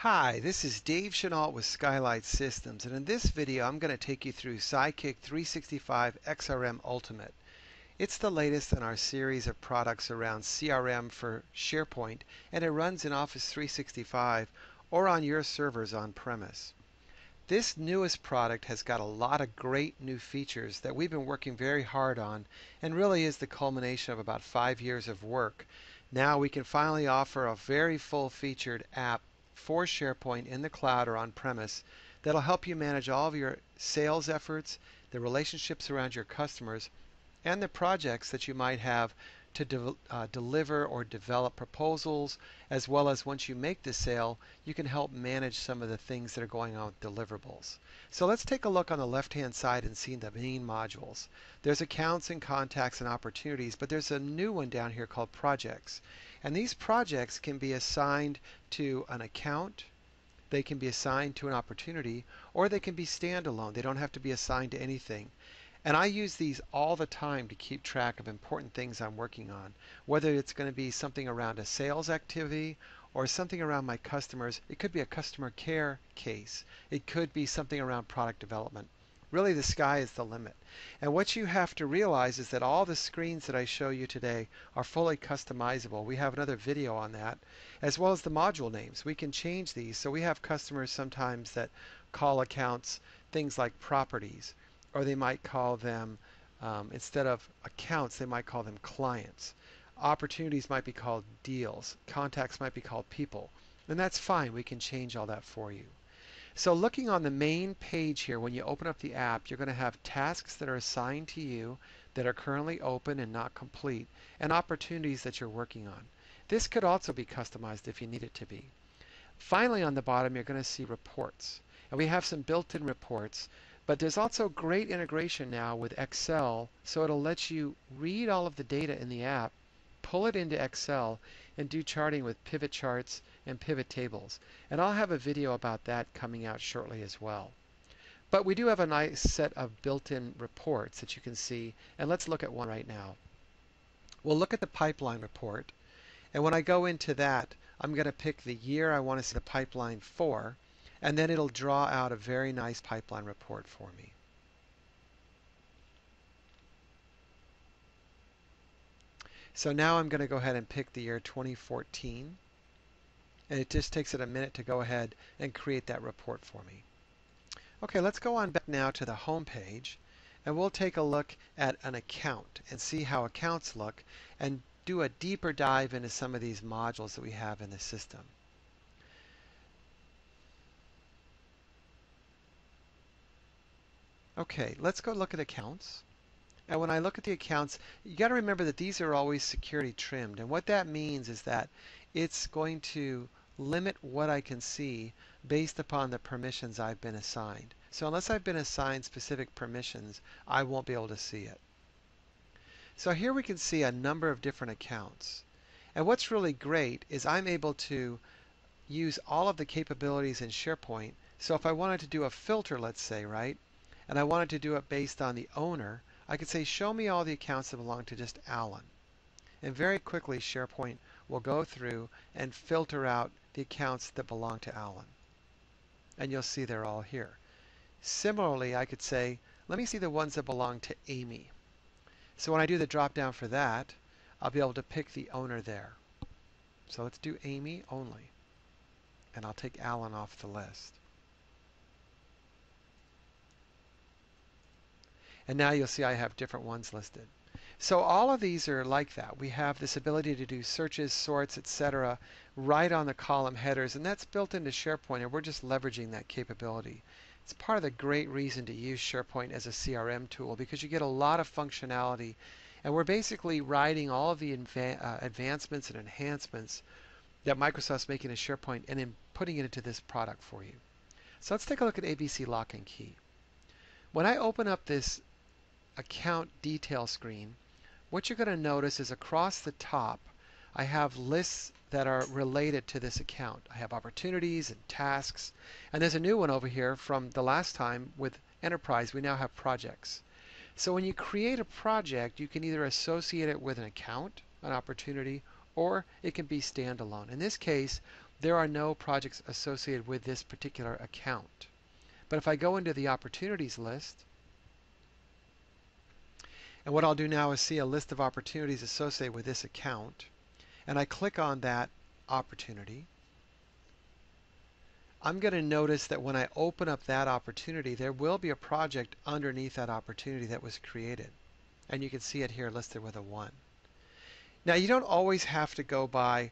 Hi, this is Dave Chenault with Skylight Systems, and in this video I'm going to take you through Sidekick 365 XRM Ultimate. It's the latest in our series of products around CRM for SharePoint, and it runs in Office 365 or on your servers on premise. This newest product has got a lot of great new features that we've been working very hard on, and really is the culmination of about 5 years of work. Now we can finally offer a very full-featured app for SharePoint in the cloud or on premise that'll help you manage all of your sales efforts, the relationships around your customers, and the projects that you might have to deliver or develop proposals, as well as once you make the sale, you can help manage some of the things that are going on with deliverables. So let's take a look on the left-hand side and see the main modules. There's accounts and contacts and opportunities, but there's a new one down here called projects. And these projects can be assigned to an account, they can be assigned to an opportunity, or they can be standalone. They don't have to be assigned to anything. And I use these all the time to keep track of important things I'm working on, whether it's going to be something around a sales activity or something around my customers. It could be a customer care case. It could be something around product development. Really, the sky is the limit. And what you have to realize is that all the screens that I show you today are fully customizable. We have another video on that, as well as the module names. We can change these. So we have customers sometimes that call accounts things like properties, or they might call them, instead of accounts, they might call them clients. Opportunities might be called deals. Contacts might be called people. And that's fine. We can change all that for you. So looking on the main page here, when you open up the app, you're going to have tasks that are assigned to you that are currently open and not complete, and opportunities that you're working on. This could also be customized if you need it to be. Finally, on the bottom, you're going to see reports. And we have some built-in reports, but there's also great integration now with Excel, so it'll let you read all of the data in the app, pull it into Excel, and do charting with pivot charts and pivot tables. And I'll have a video about that coming out shortly as well. But we do have a nice set of built-in reports that you can see, and let's look at one right now. We'll look at the pipeline report, and when I go into that, I'm going to pick the year I want to see the pipeline for, and then it'll draw out a very nice pipeline report for me. So now I'm going to go ahead and pick the year 2014, and it just takes it a minute to go ahead and create that report for me. Okay, let's go on back now to the home page, and we'll take a look at an account and see how accounts look and do a deeper dive into some of these modules that we have in the system. Okay, let's go look at accounts. And when I look at the accounts, you got to remember that these are always security trimmed. And what that means is that it's going to limit what I can see based upon the permissions I've been assigned. So unless I've been assigned specific permissions, I won't be able to see it. So here we can see a number of different accounts. And what's really great is I'm able to use all of the capabilities in SharePoint. So if I wanted to do a filter, let's say, right, and I wanted to do it based on the owner, I could say, show me all the accounts that belong to just Alan. And very quickly, SharePoint will go through and filter out the accounts that belong to Alan. And you'll see they're all here. Similarly, I could say, let me see the ones that belong to Amy. So when I do the drop down for that, I'll be able to pick the owner there. So let's do Amy only. And I'll take Alan off the list. And now you'll see I have different ones listed. So all of these are like that. We have this ability to do searches, sorts, etc. right on the column headers, and that's built into SharePoint, and we're just leveraging that capability. It's part of the great reason to use SharePoint as a CRM tool, because you get a lot of functionality, and we're basically riding all of the advancements and enhancements that Microsoft's making in SharePoint and then putting it into this product for you. So let's take a look at ABC Lock and Key. When I open up this account detail screen, what you're going to notice is across the top I have lists that are related to this account. I have opportunities and tasks, and there's a new one over here from the last time with Enterprise. We now have projects. So when you create a project, you can either associate it with an account, an opportunity, or it can be standalone. In this case, there are no projects associated with this particular account. But if I go into the opportunities list, and what I'll do now is see a list of opportunities associated with this account, and I click on that opportunity, I'm going to notice that when I open up that opportunity, there will be a project underneath that opportunity that was created. And you can see it here listed with a 1. Now, you don't always have to go by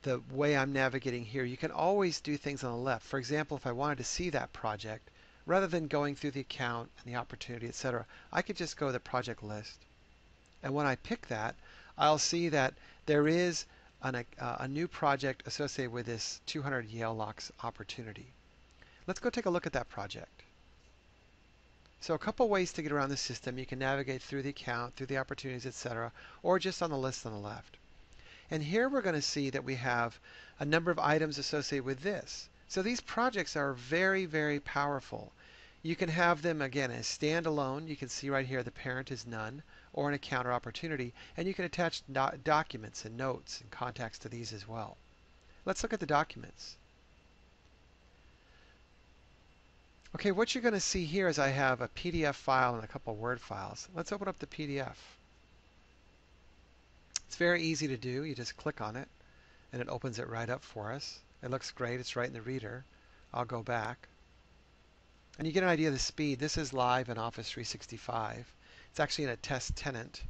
the way I'm navigating here. You can always do things on the left. For example, if I wanted to see that project, rather than going through the account and the opportunity, etc., I could just go to the project list. And when I pick that, I'll see that there is a new project associated with this 200 Yale locks opportunity. Let's go take a look at that project. So a couple ways to get around the system. You can navigate through the account, through the opportunities, etc., or just on the list on the left. And here we're going to see that we have a number of items associated with this. So these projects are very, very powerful. You can have them, again, as standalone. You can see right here the parent is none, or an account or opportunity. And you can attach documents and notes and contacts to these as well. Let's look at the documents. Okay, what you're going to see here is I have a PDF file and a couple of Word files. Let's open up the PDF. It's very easy to do. You just click on it, and it opens it right up for us. It looks great. It's right in the reader. I'll go back. And you get an idea of the speed. This is live in Office 365. It's actually in a test tenant.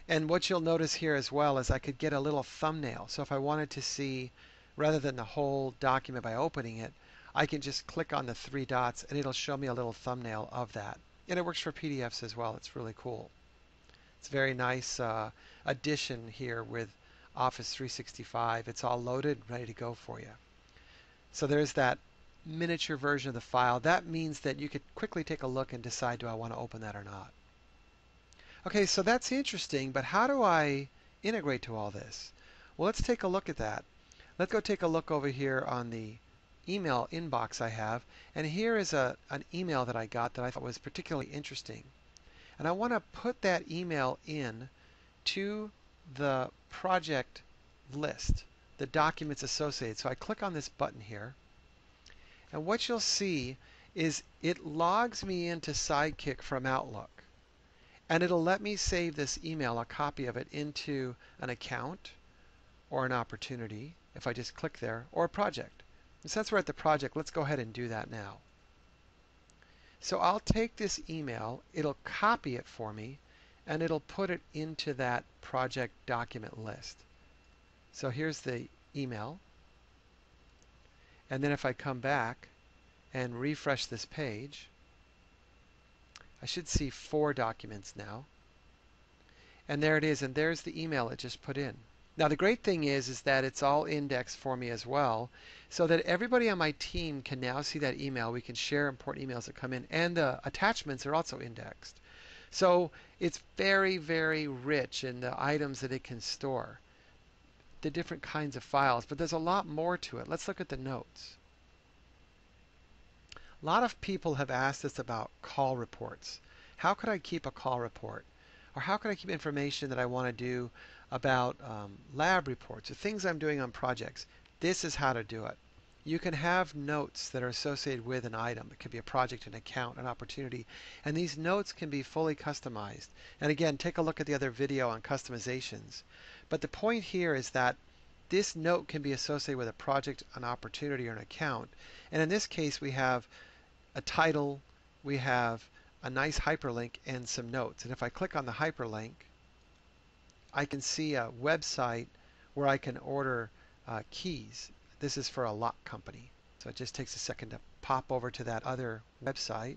And what you'll notice here as well is I could get a little thumbnail. So if I wanted to see, rather than the whole document by opening it, I can just click on the 3 dots and it'll show me a little thumbnail of that. And it works for PDFs as well. It's really cool. It's a very nice addition here with Office 365. It's all loaded, ready to go for you. So there's that miniature version of the file. That means that you could quickly take a look and decide, do I want to open that or not? Okay, so that's interesting, but how do I integrate to all this? Well, let's take a look at that. Let's go take a look over here on the email inbox I have, and here is an email that I got that I thought was particularly interesting. And I want to put that email in to the project list, the documents associated. So I click on this button here, and what you'll see is it logs me into Sidekick from Outlook. And it'll let me save this email, a copy of it, into an account or an opportunity, if I just click there, or a project. And since we're at the project, let's go ahead and do that now. So I'll take this email, it'll copy it for me, and it'll put it into that project document list. So here's the email. And then if I come back and refresh this page, I should see 4 documents now. And there it is, and there's the email it just put in. Now the great thing is that it's all indexed for me as well, so that everybody on my team can now see that email. We can share important emails that come in, and the attachments are also indexed. So it's very, very rich in the items that it can store, the different kinds of files, but there's a lot more to it. Let's look at the notes. A lot of people have asked us about call reports. How could I keep a call report? Or how could I keep information that I want to do about lab reports or things I'm doing on projects? This is how to do it. You can have notes that are associated with an item. It could be a project, an account, an opportunity. And these notes can be fully customized. And again, take a look at the other video on customizations. But the point here is that this note can be associated with a project, an opportunity, or an account. And in this case, we have a title, we have a nice hyperlink, and some notes. And if I click on the hyperlink, I can see a website where I can order keys. This is for a lock company. So it just takes a second to pop over to that other website.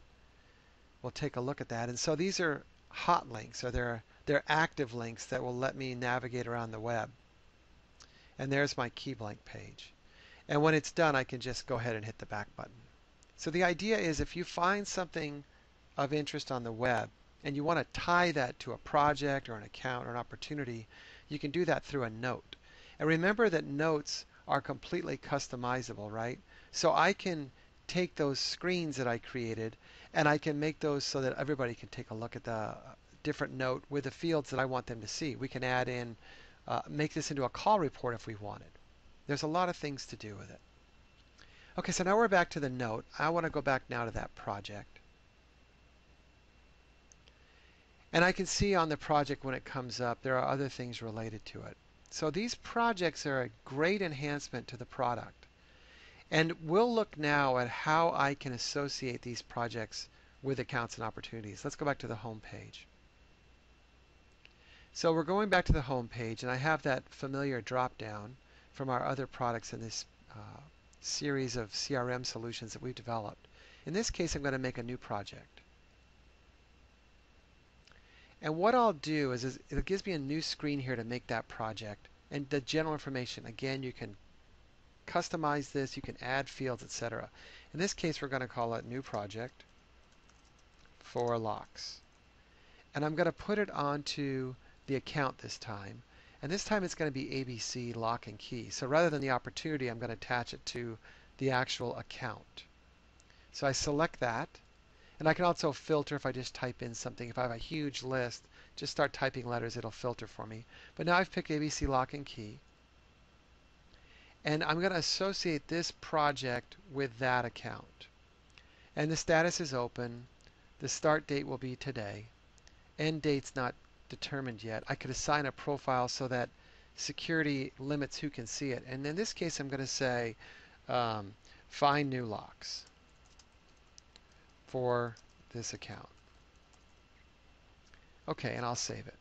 We'll take a look at that. And so these are hot links, or they're active links that will let me navigate around the web. And there's my key blank page. And when it's done, I can just go ahead and hit the back button. So the idea is if you find something of interest on the web and you want to tie that to a project or an account or an opportunity, you can do that through a note. And remember that notes are completely customizable, right? So I can take those screens that I created and I can make those so that everybody can take a look at the different note with the fields that I want them to see. We can add in, make this into a call report if we wanted. There's a lot of things to do with it. Okay, so now we're back to the note. I want to go back now to that project. And I can see on the project when it comes up, there are other things related to it. So these projects are a great enhancement to the product. And we'll look now at how I can associate these projects with accounts and opportunities. Let's go back to the home page. So we're going back to the home page, and I have that familiar drop-down from our other products in this series of CRM solutions that we've developed. In this case, I'm going to make a new project. And what I'll do is it gives me a new screen here to make that project. And the general information, again, you can customize this, you can add fields, etc. In this case, we're going to call it New Project for Locks. And I'm going to put it onto the account this time. And this time it's going to be ABC Lock and Key. So rather than the opportunity, I'm going to attach it to the actual account. So I select that. And I can also filter if I just type in something. If I have a huge list, just start typing letters, it'll filter for me. But now I've picked ABC Lock and Key. And I'm going to associate this project with that account. And the status is open. The start date will be today. End date's not determined yet. I could assign a profile so that security limits who can see it. And in this case, I'm going to say find new locks for this account. Okay, and I'll save it.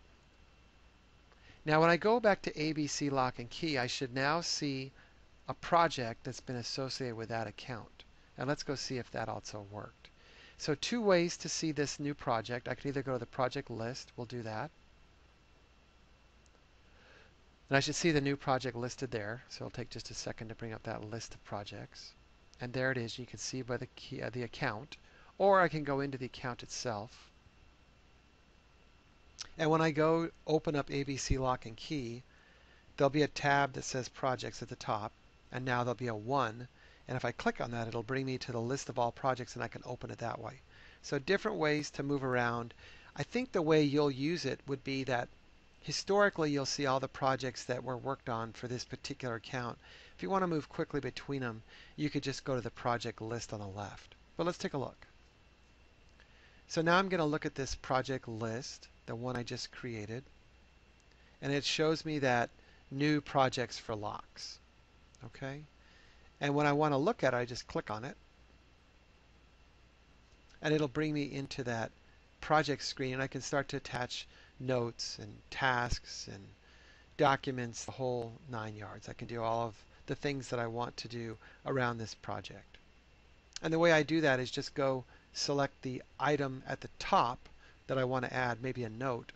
Now when I go back to ABC Lock and Key, I should now see a project that's been associated with that account. And let's go see if that also worked. So two ways to see this new project. I can either go to the project list, we'll do that. And I should see the new project listed there. So it'll take just a second to bring up that list of projects. And there it is. You can see by the key, the account. Or I can go into the account itself. And when I go open up ABC Lock and Key, there'll be a tab that says Projects at the top. And now there'll be a 1. And if I click on that, it'll bring me to the list of all projects, and I can open it that way. So different ways to move around. I think the way you'll use it would be that historically you'll see all the projects that were worked on for this particular account. If you want to move quickly between them, you could just go to the project list on the left. But let's take a look. So now I'm going to look at this project list, the one I just created. And it shows me that new projects for locks. Okay? And when I want to look at it, I just click on it. And it'll bring me into that project screen. And I can start to attach notes and tasks and documents, the whole 9 yards. I can do all of the things that I want to do around this project. And the way I do that is just go select the item at the top that I want to add, maybe a note,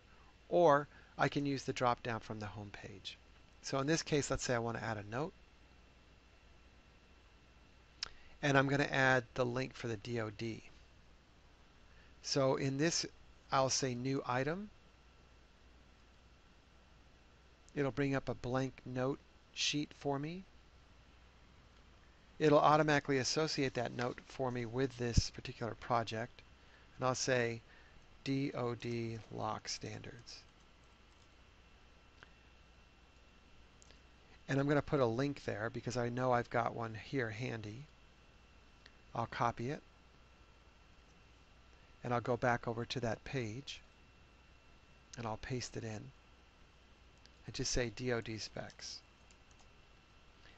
or I can use the drop down from the home page. So in this case, let's say I want to add a note. And I'm going to add the link for the DoD. So in this, I'll say new item. It'll bring up a blank note sheet for me. It'll automatically associate that note for me with this particular project. And I'll say DoD lock standards. And I'm going to put a link there because I know I've got one here handy. I'll copy it. And I'll go back over to that page. And I'll paste it in. And just say DoD specs.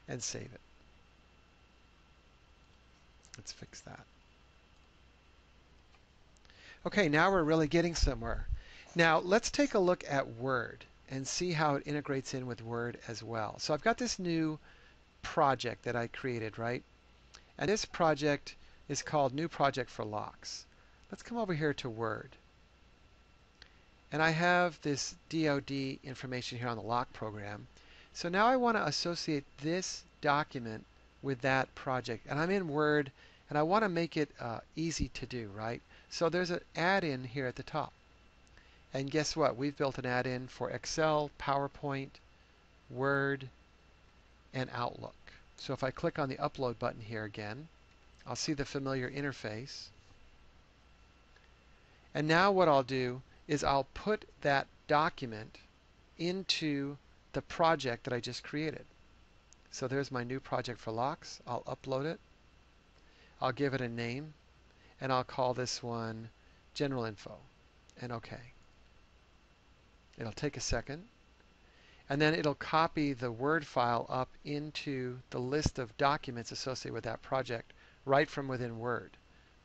And save it. Let's fix that. Okay, now we're really getting somewhere. Now let's take a look at Word and see how it integrates in with Word as well. So I've got this new project that I created, right? And this project is called New Project for Locks. Let's come over here to Word. And I have this DoD information here on the lock program. So now I want to associate this document with that project. And I'm in Word, and I want to make it easy to do, right? So there's an add-in here at the top. And guess what? We've built an add-in for Excel, PowerPoint, Word, and Outlook. So if I click on the Upload button here again, I'll see the familiar interface. And now what I'll do is I'll put that document into the project that I just created. So there's my new project for locks. I'll upload it. I'll give it a name, and I'll call this one General Info, and OK. It'll take a second, and then it'll copy the Word file up into the list of documents associated with that project right from within Word.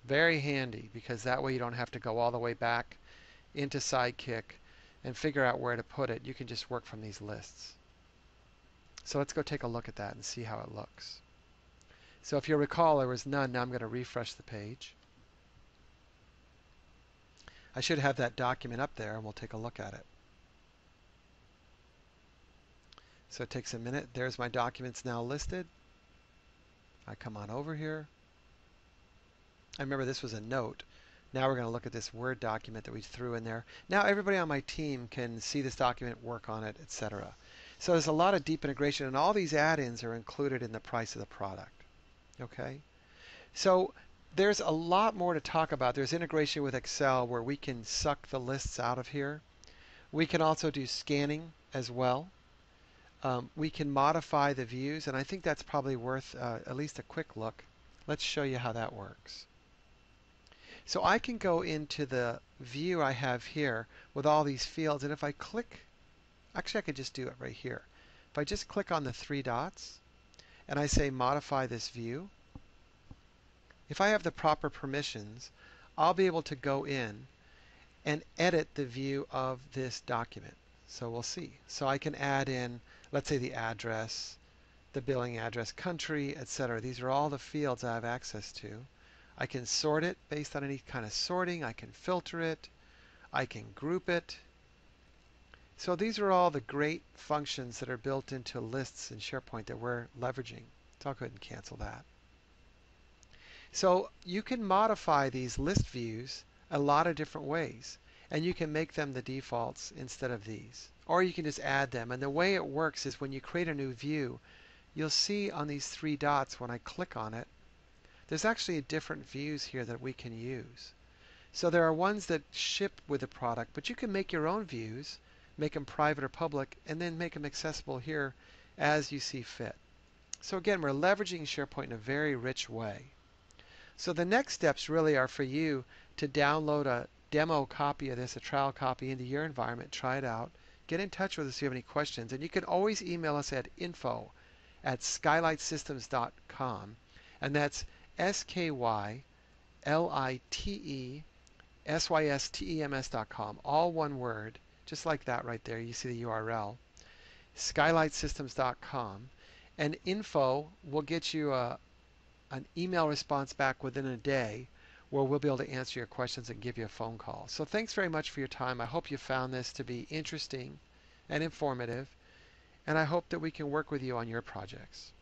Very handy, because that way you don't have to go all the way back into Sidekick and figure out where to put it. You can just work from these lists. So let's go take a look at that and see how it looks. So if you recall, there was none. Now I'm going to refresh the page. I should have that document up there, and we'll take a look at it. So it takes a minute. There's my documents now listed. I come on over here. I remember this was a note. Now we're going to look at this Word document that we threw in there. Now everybody on my team can see this document, work on it, etc. So there's a lot of deep integration, and all these add-ins are included in the price of the product. Okay? So there's a lot more to talk about. There's integration with Excel where we can suck the lists out of here. We can also do scanning as well. We can modify the views, and I think that's probably worth at least a quick look. Let's show you how that works. So I can go into the view I have here with all these fields, and if I click, actually I could just do it right here. If I just click on the three dots and I say modify this view, if I have the proper permissions, I'll be able to go in and edit the view of this document. So we'll see. So I can add in, let's say, the address, the billing address, country, etc. These are all the fields I have access to. I can sort it based on any kind of sorting. I can filter it. I can group it. So these are all the great functions that are built into lists in SharePoint that we're leveraging. So I'll go ahead and cancel that. So you can modify these list views a lot of different ways, and you can make them the defaults instead of these. Or you can just add them. And the way it works is when you create a new view, you'll see on these three dots when I click on it, there's actually different views here that we can use. So there are ones that ship with the product, but you can make your own views, make them private or public, and then make them accessible here as you see fit. So again, we're leveraging SharePoint in a very rich way. So the next steps really are for you to download a demo copy of this, a trial copy, into your environment, try it out, get in touch with us if you have any questions, and you can always email us at info@skylightsystems.com, and that's SKYLITESYSTEMS.com, all one word, just like that right there. You see the URL, skylightsystems.com, and info will get you an email response back within a day where we'll be able to answer your questions and give you a phone call. So thanks very much for your time. I hope you found this to be interesting and informative, and I hope that we can work with you on your projects.